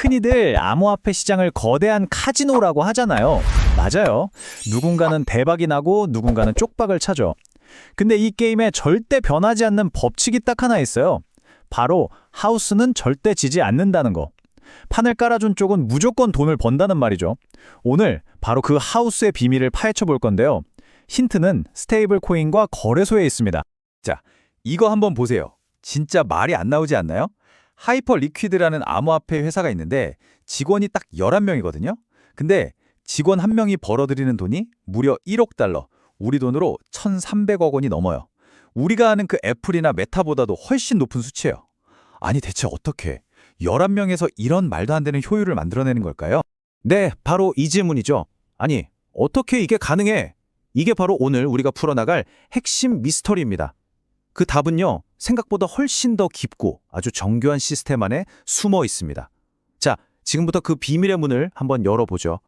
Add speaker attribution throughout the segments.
Speaker 1: 흔히들 암호화폐 시장을 거대한 카지노라고 하잖아요. 맞아요. 누군가는 대박이 나고 누군가는 쪽박을 차죠. 근데 이 게임에 절대 변하지 않는 법칙이 딱 하나 있어요. 바로 하우스는 절대 지지 않는다는 거. 판을 깔아준 쪽은 무조건 돈을 번다는 말이죠. 오늘 바로 그 하우스의 비밀을 파헤쳐 볼 건데요. 힌트는 스테이블 코인과 거래소에 있습니다.
Speaker 2: 자, 이거 한번 보세요. 진짜 말이 안 나오지 않나요? 하이퍼 리퀴드라는 암호화폐 회사가 있는데 직원이 딱 11명이거든요. 근데 직원 한 명이 벌어들이는 돈이 무려 1억 달러, 우리 돈으로 1,300억 원이 넘어요. 우리가 아는 그 애플이나 메타보다도 훨씬 높은 수치예요. 아니 대체 어떻게 11명에서 이런 말도 안 되는 효율을 만들어내는 걸까요?
Speaker 3: 네, 바로 이 질문이죠. 아니, 어떻게 이게 가능해? 이게 바로 오늘 우리가 풀어나갈 핵심 미스터리입니다. 그 답은요, 생각보다 훨씬 더 깊고 아주 정교한 시스템 안에 숨어 있습니다. 자, 지금부터 그 비밀의 문을 한번 열어보죠.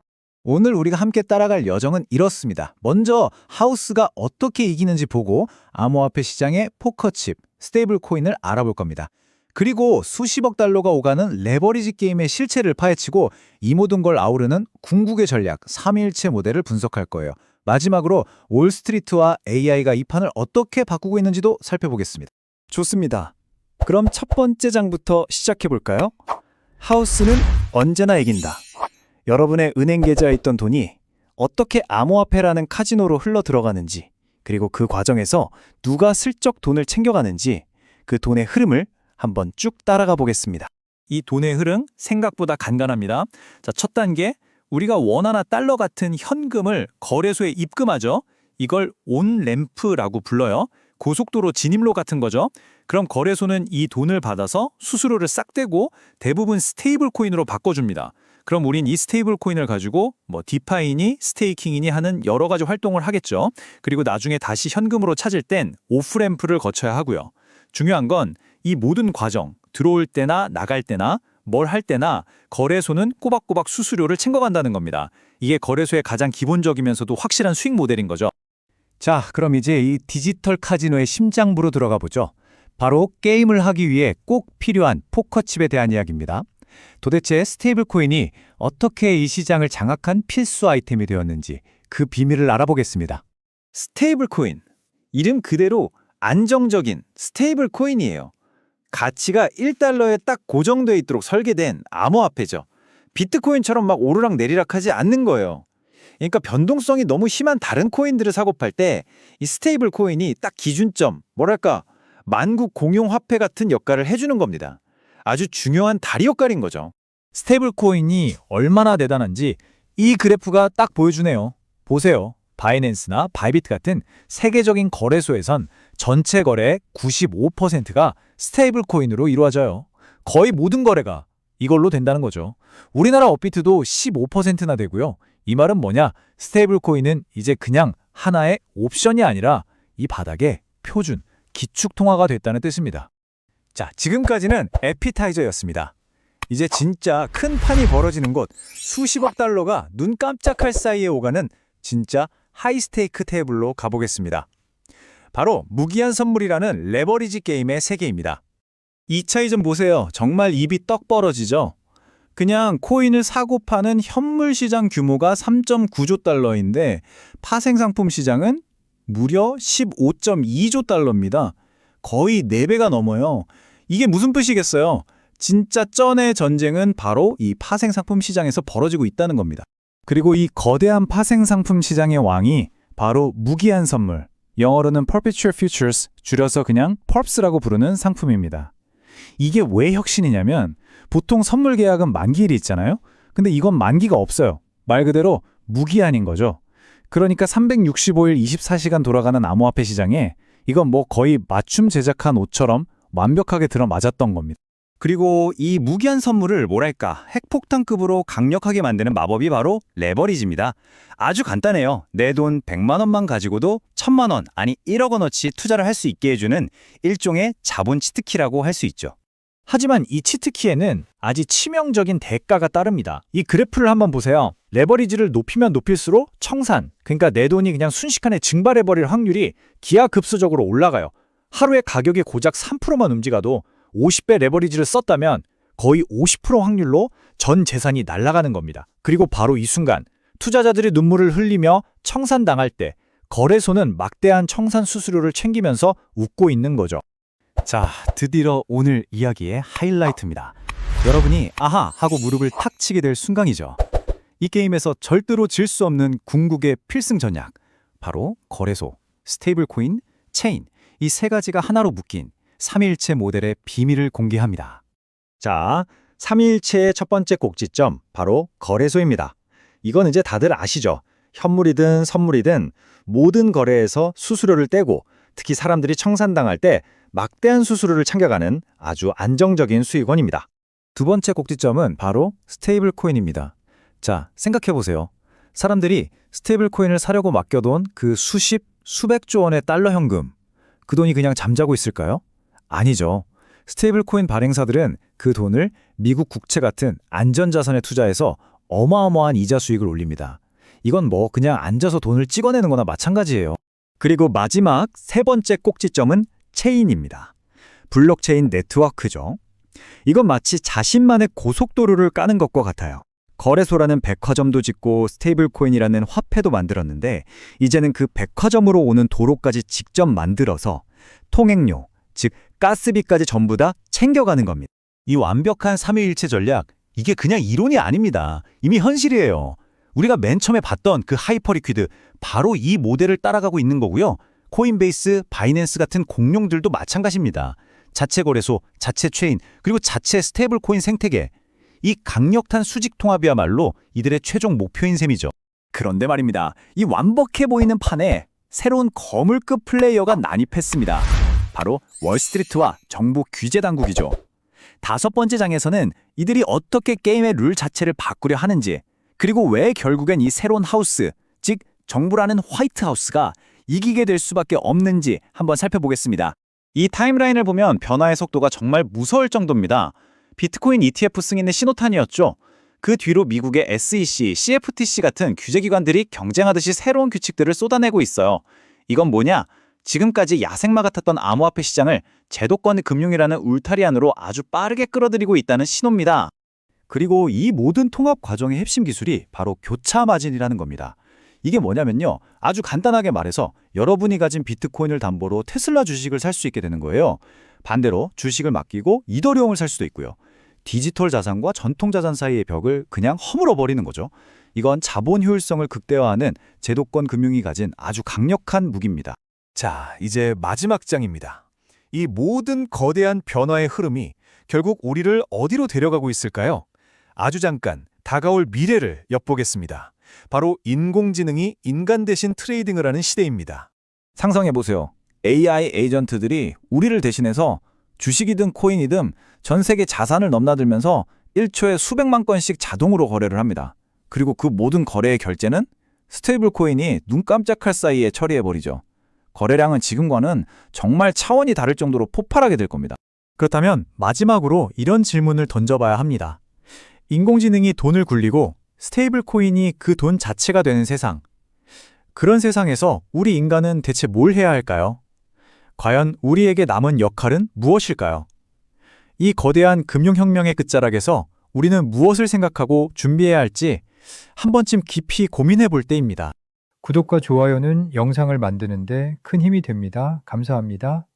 Speaker 1: 오늘 우리가 함께 따라갈 여정은 이렇습니다. 먼저 하우스가 어떻게 이기는지 보고 암호화폐 시장의 포커칩, 스테이블 코인을 알아볼 겁니다. 그리고 수십억 달러가 오가는 레버리지 게임의 실체를 파헤치고 이 모든 걸 아우르는 궁극의 전략, 삼위일체 모델을 분석할 거예요. 마지막으로 월스트리트와 AI가 이 판을 어떻게 바꾸고 있는지도 살펴보겠습니다. 좋습니다. 그럼 첫 번째 장부터 시작해 볼까요? 하우스는 언제나 이긴다. 여러분의 은행 계좌에 있던 돈이 어떻게 암호화폐라는 카지노로 흘러 들어가는지, 그리고 그 과정에서 누가 슬쩍 돈을 챙겨가는지, 그 돈의 흐름을 한번 쭉 따라가 보겠습니다. 이 돈의 흐름 생각보다 간단합니다. 자, 첫 단계, 우리가 원화나 달러 같은 현금을 거래소에 입금하죠. 이걸 온램프라고 불러요. 고속도로 진입로 같은 거죠. 그럼 거래소는 이 돈을 받아서 수수료를 싹 떼고 대부분 스테이블 코인으로 바꿔줍니다. 그럼 우린 이 스테이블 코인을 가지고 디파이니 스테이킹이니 하는 여러 가지 활동을 하겠죠. 그리고 나중에 다시 현금으로 찾을 땐 오프램프를 거쳐야 하고요. 중요한 건 이 모든 과정, 들어올 때나 나갈 때나 뭘 할 때나 거래소는 꼬박꼬박 수수료를 챙겨간다는 겁니다. 이게 거래소의 가장 기본적이면서도 확실한 수익 모델인 거죠. 자, 그럼 이제 이 디지털 카지노의 심장부로 들어가 보죠. 바로 게임을 하기 위해 꼭 필요한 포커칩에 대한 이야기입니다. 도대체 스테이블 코인이 어떻게 이 시장을 장악한 필수 아이템이 되었는지 그 비밀을 알아보겠습니다. 스테이블 코인, 이름 그대로 안정적인 스테이블 코인이에요. 가치가 1달러에 딱 고정돼 있도록 설계된 암호화폐죠. 비트코인처럼 막 오르락 내리락하지 않는 거예요. 그러니까 변동성이 너무 심한 다른 코인들을 사고 팔 때 이 스테이블 코인이 딱 기준점, 뭐랄까 만국 공용 화폐 같은 역할을 해주는 겁니다. 아주 중요한 다리 역할인 거죠. 스테이블 코인이 얼마나 대단한지 이 그래프가 딱 보여주네요. 보세요. 바이낸스나 바이비트 같은 세계적인 거래소에선 전체 거래의 95%가 스테이블 코인으로 이루어져요. 거의 모든 거래가 이걸로 된다는 거죠. 우리나라 업비트도 15%나 되고요. 이 말은 뭐냐? 스테이블 코인은 이제 그냥 하나의 옵션이 아니라 이 바닥의 표준, 기축 통화가 됐다는 뜻입니다. 자, 지금까지는 에피타이저였습니다. 이제 진짜 큰 판이 벌어지는 곳, 수십억 달러가 눈 깜짝할 사이에 오가는 진짜 하이스테이크 테이블로 가보겠습니다. 바로 무기한 선물이라는 레버리지 게임의 세계입니다. 이 차이 좀 보세요. 정말 입이 떡 벌어지죠? 그냥 코인을 사고 파는 현물 시장 규모가 3.9조 달러인데 파생 상품 시장은 무려 15.2조 달러입니다. 거의 4배가 넘어요. 이게 무슨 뜻이겠어요? 진짜 쩐의 전쟁은 바로 이 파생 상품 시장에서 벌어지고 있다는 겁니다. 그리고 이 거대한 파생 상품 시장의 왕이 바로 무기한 선물, 영어로는 Perpetual Futures, 줄여서 그냥 PERPs라고 부르는 상품입니다. 이게 왜 혁신이냐면 보통 선물 계약은 만기일이 있잖아요. 근데 이건 만기가 없어요. 말 그대로 무기한인 거죠. 그러니까 365일 24시간 돌아가는 암호화폐 시장에 이건 거의 맞춤 제작한 옷처럼 완벽하게 들어맞았던 겁니다. 그리고 이 무기한 선물을 뭐랄까 핵폭탄급으로 강력하게 만드는 마법이 바로 레버리지입니다. 아주 간단해요. 내 돈 100만 원만 가지고도 1000만 원 아니 1억 원어치 투자를 할 수 있게 해주는 일종의 자본 치트키라고 할 수 있죠. 하지만 이 치트키에는 아주 치명적인 대가가 따릅니다. 이 그래프를 한번 보세요. 레버리지를 높이면 높일수록 청산, 그러니까 내 돈이 그냥 순식간에 증발해버릴 확률이 기하급수적으로 올라가요. 하루에 가격이 고작 3%만 움직여도 50배 레버리지를 썼다면 거의 50% 확률로 전 재산이 날아가는 겁니다. 그리고 바로 이 순간 투자자들이 눈물을 흘리며 청산당할 때 거래소는 막대한 청산 수수료를 챙기면서 웃고 있는 거죠.
Speaker 3: 자, 드디어 오늘 이야기의 하이라이트입니다. 여러분이 아하 하고 무릎을 탁 치게 될 순간이죠. 이 게임에서 절대로 질 수 없는 궁극의 필승 전략. 바로 거래소, 스테이블 코인, 체인, 이 세 가지가 하나로 묶인 삼위일체 모델의 비밀을 공개합니다.
Speaker 1: 자, 삼위일체의 첫 번째 꼭지점, 바로 거래소입니다. 이건 이제 다들 아시죠? 현물이든 선물이든 모든 거래에서 수수료를 떼고 특히 사람들이 청산당할 때 막대한 수수료를 챙겨가는 아주 안정적인 수익원입니다.
Speaker 3: 두 번째 꼭지점은 바로 스테이블 코인입니다. 자, 생각해보세요. 사람들이 스테이블 코인을 사려고 맡겨둔 그 수십, 수백조 원의 달러 현금, 그 돈이 그냥 잠자고 있을까요? 아니죠. 스테이블 코인 발행사들은 그 돈을 미국 국채 같은 안전자산에 투자해서 어마어마한 이자 수익을 올립니다. 이건 뭐 그냥 앉아서 돈을 찍어내는 거나 마찬가지예요.
Speaker 1: 그리고 마지막 세 번째 꼭지점은 체인입니다. 블록체인 네트워크죠. 이건 마치 자신만의 고속도로를 까는 것과 같아요. 거래소라는 백화점도 짓고 스테이블 코인이라는 화폐도 만들었는데 이제는 그 백화점으로 오는 도로까지 직접 만들어서 통행료, 즉 가스비까지 전부 다 챙겨가는 겁니다.
Speaker 3: 이 완벽한 삼위일체 전략, 이게 그냥 이론이 아닙니다. 이미 현실이에요. 우리가 맨 처음에 봤던 그 하이퍼리퀴드, 바로 이 모델을 따라가고 있는 거고요. 코인베이스, 바이낸스 같은 공룡들도 마찬가지입니다. 자체 거래소, 자체 체인, 그리고 자체 스테이블 코인 생태계. 이 강력한 수직 통합이야말로 이들의 최종 목표인 셈이죠.
Speaker 1: 그런데 말입니다. 이 완벽해 보이는 판에 새로운 거물급 플레이어가 난입했습니다. 바로 월스트리트와 정부 규제 당국이죠. 다섯 번째 장에서는 이들이 어떻게 게임의 룰 자체를 바꾸려 하는지, 그리고 왜 결국엔 이 새로운 하우스, 즉 정부라는 화이트하우스가 이기게 될 수밖에 없는지 한번 살펴보겠습니다. 이 타임라인을 보면 변화의 속도가 정말 무서울 정도입니다. 비트코인 ETF 승인의 신호탄이었죠. 그 뒤로 미국의 SEC, CFTC 같은 규제기관들이 경쟁하듯이 새로운 규칙들을 쏟아내고 있어요. 이건 뭐냐? 지금까지 야생마 같았던 암호화폐 시장을 제도권 금융이라는 울타리 안으로 아주 빠르게 끌어들이고 있다는 신호입니다.
Speaker 3: 그리고 이 모든 통합 과정의 핵심 기술이 바로 교차 마진이라는 겁니다. 이게 뭐냐면요. 아주 간단하게 말해서 여러분이 가진 비트코인을 담보로 테슬라 주식을 살 수 있게 되는 거예요. 반대로 주식을 맡기고 이더리움을 살 수도 있고요. 디지털 자산과 전통 자산 사이의 벽을 그냥 허물어 버리는 거죠. 이건 자본 효율성을 극대화하는 제도권 금융이 가진 아주 강력한 무기입니다.
Speaker 4: 자, 이제 마지막 장입니다. 이 모든 거대한 변화의 흐름이 결국 우리를 어디로 데려가고 있을까요? 아주 잠깐 다가올 미래를 엿보겠습니다. 바로 인공지능이 인간 대신 트레이딩을 하는 시대입니다.
Speaker 3: 상상해보세요. AI 에이전트들이 우리를 대신해서 주식이든 코인이든 전 세계 자산을 넘나들면서 1초에 수백만 건씩 자동으로 거래를 합니다. 그리고 그 모든 거래의 결제는 스테이블 코인이 눈 깜짝할 사이에 처리해버리죠. 거래량은 지금과는 정말 차원이 다를 정도로 폭발하게 될 겁니다.
Speaker 1: 그렇다면 마지막으로 이런 질문을 던져봐야 합니다. 인공지능이 돈을 굴리고 스테이블 코인이 그 돈 자체가 되는 세상. 그런 세상에서 우리 인간은 대체 뭘 해야 할까요? 과연 우리에게 남은 역할은 무엇일까요? 이 거대한 금융혁명의 끝자락에서 우리는 무엇을 생각하고 준비해야 할지 한 번쯤 깊이 고민해 볼 때입니다.
Speaker 5: 구독과 좋아요는 영상을 만드는데 큰 힘이 됩니다. 감사합니다.